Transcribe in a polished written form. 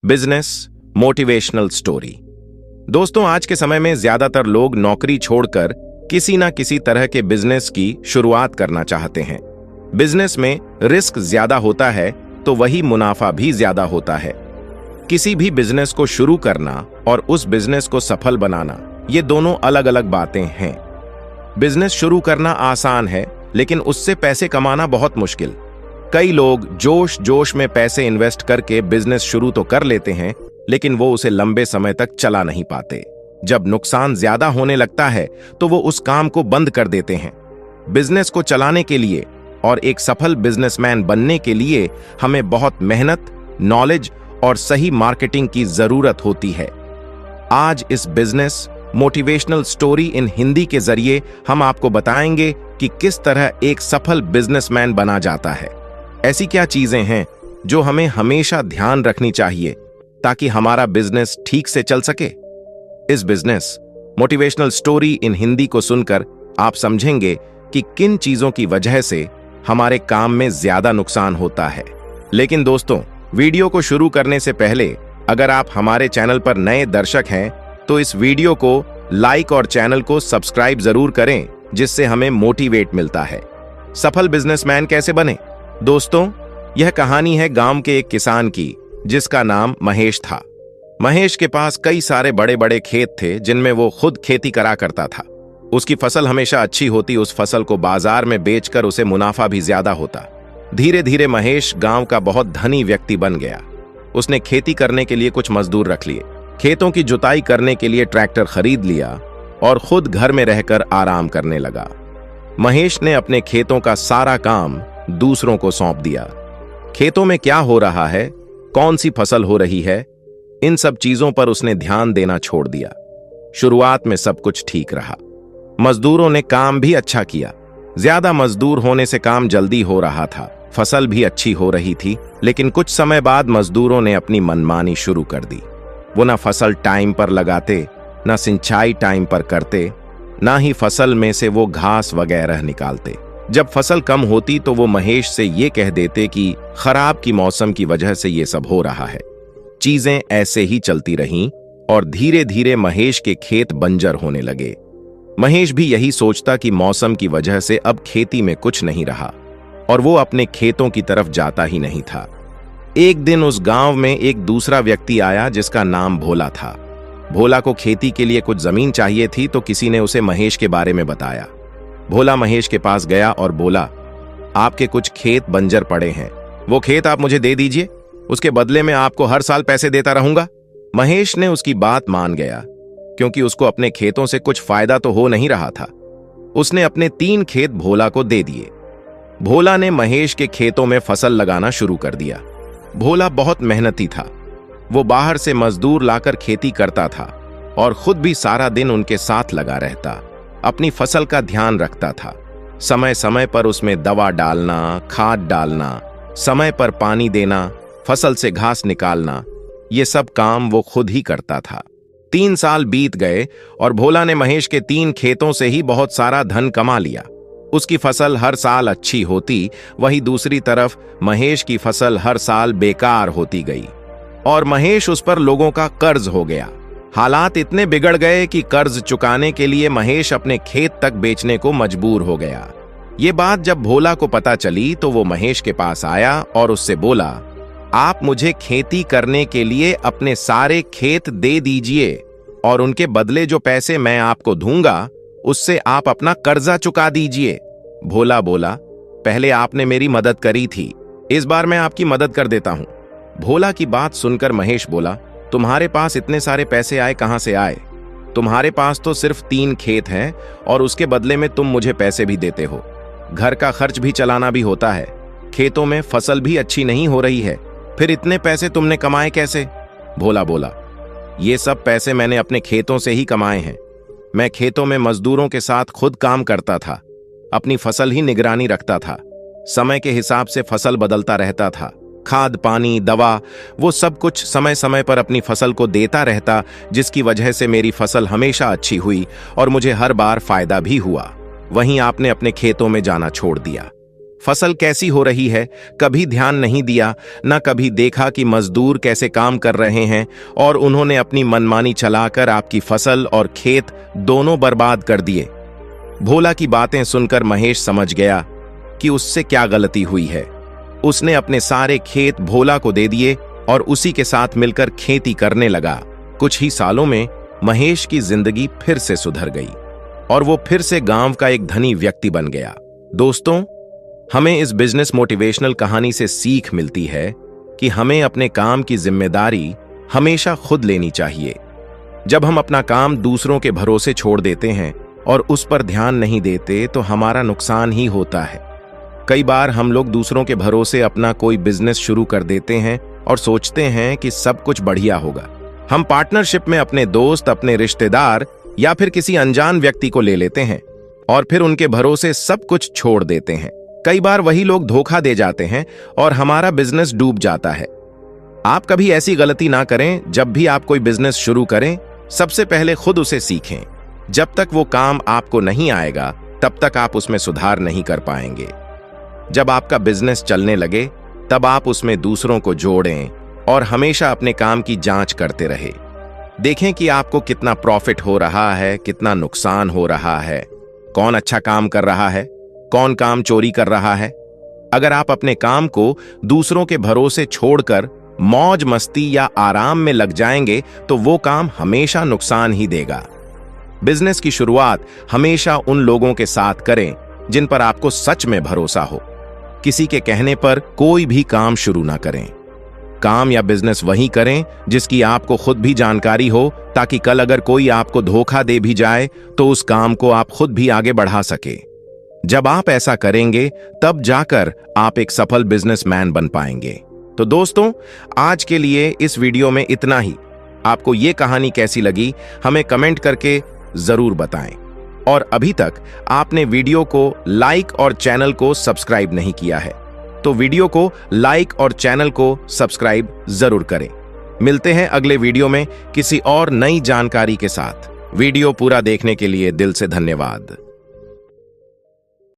Business motivational story. दोस्तों, आज के समय में ज्यादातर लोग नौकरी छोड़कर किसी ना किसी तरह के बिजनेस की शुरुआत करना चाहते हैं। बिजनेस में रिस्क ज्यादा होता है तो वही मुनाफा भी ज्यादा होता है। किसी भी बिजनेस को शुरू करना और उस बिजनेस को सफल बनाना, ये दोनों अलग अलग बातें हैं। बिजनेस शुरू करना आसान है, लेकिन उससे पैसे कमाना बहुत मुश्किल। कई लोग जोश जोश में पैसे इन्वेस्ट करके बिजनेस शुरू तो कर लेते हैं, लेकिन वो उसे लंबे समय तक चला नहीं पाते। जब नुकसान ज्यादा होने लगता है तो वो उस काम को बंद कर देते हैं। बिजनेस को चलाने के लिए और एक सफल बिजनेसमैन बनने के लिए हमें बहुत मेहनत, नॉलेज और सही मार्केटिंग की जरूरत होती है। आज इस business motivational story in Hindi के जरिए हम आपको बताएंगे कि किस तरह एक सफल बिजनेसमैन बना जाता है। ऐसी क्या चीजें हैं जो हमें हमेशा ध्यान रखनी चाहिए ताकि हमारा बिजनेस ठीक से चल सके। इस business motivational story in Hindi को सुनकर आप समझेंगे कि किन चीजों की वजह से हमारे काम में ज्यादा नुकसान होता है। लेकिन दोस्तों, वीडियो को शुरू करने से पहले अगर आप हमारे चैनल पर नए दर्शक हैं तो इस वीडियो को लाइक और चैनल को सब्सक्राइब जरूर करें, जिससे हमें मोटिवेट मिलता है। सफल बिजनेसमैन कैसे बने? दोस्तों, यह कहानी है गांव के एक किसान की जिसका नाम महेश था। महेश के पास कई सारे बड़े बड़े खेत थे जिनमें वो खुद खेती करा करता था। उसकी फसल हमेशा अच्छी होती, उस फसल को बाजार में बेचकर उसे मुनाफा भी ज्यादा होता। धीरे धीरे महेश गांव का बहुत धनी व्यक्ति बन गया। उसने खेती करने के लिए कुछ मजदूर रख लिए, खेतों की जुताई करने के लिए ट्रैक्टर खरीद लिया और खुद घर में रहकर आराम करने लगा। महेश ने अपने खेतों का सारा काम दूसरों को सौंप दिया। खेतों में क्या हो रहा है, कौन सी फसल हो रही है, इन सब चीजों पर उसने ध्यान देना छोड़ दिया। शुरुआत में सब कुछ ठीक रहा, मजदूरों ने काम भी अच्छा किया। ज्यादा मजदूर होने से काम जल्दी हो रहा था, फसल भी अच्छी हो रही थी। लेकिन कुछ समय बाद मजदूरों ने अपनी मनमानी शुरू कर दी। वो ना फसल टाइम पर लगाते, ना सिंचाई टाइम पर करते, ना ही फसल में से वो घास वगैरह निकालते। जब फसल कम होती तो वो महेश से ये कह देते कि खराब की मौसम की वजह से ये सब हो रहा है। चीजें ऐसे ही चलती रहीं और धीरे धीरे महेश के खेत बंजर होने लगे। महेश भी यही सोचता कि मौसम की वजह से अब खेती में कुछ नहीं रहा और वो अपने खेतों की तरफ जाता ही नहीं था। एक दिन उस गांव में एक दूसरा व्यक्ति आया जिसका नाम भोला था। भोला को खेती के लिए कुछ जमीन चाहिए थी तो किसी ने उसे महेश के बारे में बताया। भोला महेश के पास गया और बोला, आपके कुछ खेत बंजर पड़े हैं, वो खेत आप मुझे दे दीजिए, उसके बदले में आपको हर साल पैसे देता रहूंगा। महेश ने उसकी बात मान गया, क्योंकि उसको अपने खेतों से कुछ फायदा तो हो नहीं रहा था। उसने अपने 3 खेत भोला को दे दिए। भोला ने महेश के खेतों में फसल लगाना शुरू कर दिया। भोला बहुत मेहनती था। वो बाहर से मजदूर लाकर खेती करता था और खुद भी सारा दिन उनके साथ लगा रहता। अपनी फसल का ध्यान रखता था, समय समय पर उसमें दवा डालना, खाद डालना, समय पर पानी देना, फसल से घास निकालना, ये सब काम वो खुद ही करता था। 3 साल बीत गए और भोला ने महेश के 3 खेतों से ही बहुत सारा धन कमा लिया। उसकी फसल हर साल अच्छी होती, वहीं दूसरी तरफ महेश की फसल हर साल बेकार होती गई और महेश उस पर लोगों का कर्ज हो गया। हालात इतने बिगड़ गए कि कर्ज चुकाने के लिए महेश अपने खेत तक बेचने को मजबूर हो गया। ये बात जब भोला को पता चली तो वो महेश के पास आया और उससे बोला, आप मुझे खेती करने के लिए अपने सारे खेत दे दीजिए और उनके बदले जो पैसे मैं आपको दूंगा उससे आप अपना कर्जा चुका दीजिए। भोला बोला, पहले आपने मेरी मदद करी थी, इस बार मैं आपकी मदद कर देता हूं। भोला की बात सुनकर महेश बोला, तुम्हारे पास इतने सारे पैसे आए कहां से आए? तुम्हारे पास तो सिर्फ 3 खेत हैं और उसके बदले में तुम मुझे पैसे भी देते हो। घर का खर्च भी चलाना भी होता है, खेतों में फसल भी अच्छी नहीं हो रही है, फिर इतने पैसे तुमने कमाए कैसे? भोला बोला, ये सब पैसे मैंने अपने खेतों से ही कमाए हैं। मैं खेतों में मजदूरों के साथ खुद काम करता था, अपनी फसल ही निगरानी रखता था, समय के हिसाब से फसल बदलता रहता था, खाद पानी दवा वो सब कुछ समय समय पर अपनी फसल को देता रहता, जिसकी वजह से मेरी फसल हमेशा अच्छी हुई और मुझे हर बार फायदा भी हुआ। वहीं आपने अपने खेतों में जाना छोड़ दिया, फसल कैसी हो रही है कभी ध्यान नहीं दिया, न कभी देखा कि मजदूर कैसे काम कर रहे हैं, और उन्होंने अपनी मनमानी चलाकर आपकी फसल और खेत दोनों बर्बाद कर दिए। भोला की बातें सुनकर महेश समझ गया कि उससे क्या गलती हुई है। उसने अपने सारे खेत भोला को दे दिए और उसी के साथ मिलकर खेती करने लगा। कुछ ही सालों में महेश की जिंदगी फिर से सुधर गई और वो फिर से गांव का एक धनी व्यक्ति बन गया। दोस्तों, हमें इस बिजनेस मोटिवेशनल कहानी से सीख मिलती है कि हमें अपने काम की जिम्मेदारी हमेशा खुद लेनी चाहिए। जब हम अपना काम दूसरों के भरोसे छोड़ देते हैं और उस पर ध्यान नहीं देते तो हमारा नुकसान ही होता है। कई बार हम लोग दूसरों के भरोसे अपना कोई बिजनेस शुरू कर देते हैं और सोचते हैं कि सब कुछ बढ़िया होगा। हम पार्टनरशिप में अपने दोस्त, अपने रिश्तेदार या फिर किसी अनजान व्यक्ति को ले लेते हैं और फिर उनके भरोसे सब कुछ छोड़ देते हैं। कई बार वही लोग धोखा दे जाते हैं और हमारा बिजनेस डूब जाता है। आप कभी ऐसी गलती ना करें। जब भी आप कोई बिजनेस शुरू करें, सबसे पहले खुद उसे सीखें। जब तक वो काम आपको नहीं आएगा, तब तक आप उसमें सुधार नहीं कर पाएंगे। जब आपका बिजनेस चलने लगे, तब आप उसमें दूसरों को जोड़ें और हमेशा अपने काम की जांच करते रहे। देखें कि आपको कितना प्रॉफिट हो रहा है, कितना नुकसान हो रहा है, कौन अच्छा काम कर रहा है, कौन काम चोरी कर रहा है। अगर आप अपने काम को दूसरों के भरोसे छोड़कर मौज मस्ती या आराम में लग जाएंगे, तो वो काम हमेशा नुकसान ही देगा। बिजनेस की शुरुआत हमेशा उन लोगों के साथ करें जिन पर आपको सच में भरोसा हो। किसी के कहने पर कोई भी काम शुरू ना करें। काम या बिजनेस वही करें जिसकी आपको खुद भी जानकारी हो, ताकि कल अगर कोई आपको धोखा दे भी जाए तो उस काम को आप खुद भी आगे बढ़ा सके। जब आप ऐसा करेंगे, तब जाकर आप एक सफल बिजनेसमैन बन पाएंगे। तो दोस्तों, आज के लिए इस वीडियो में इतना ही। आपको ये कहानी कैसी लगी, हमें कमेंट करके जरूर बताएं। और अभी तक आपने वीडियो को लाइक और चैनल को सब्सक्राइब नहीं किया है, तो वीडियो को लाइक और चैनल को सब्सक्राइब जरूर करें। मिलते हैं अगले वीडियो में किसी और नई जानकारी के साथ। वीडियो पूरा देखने के लिए दिल से धन्यवाद।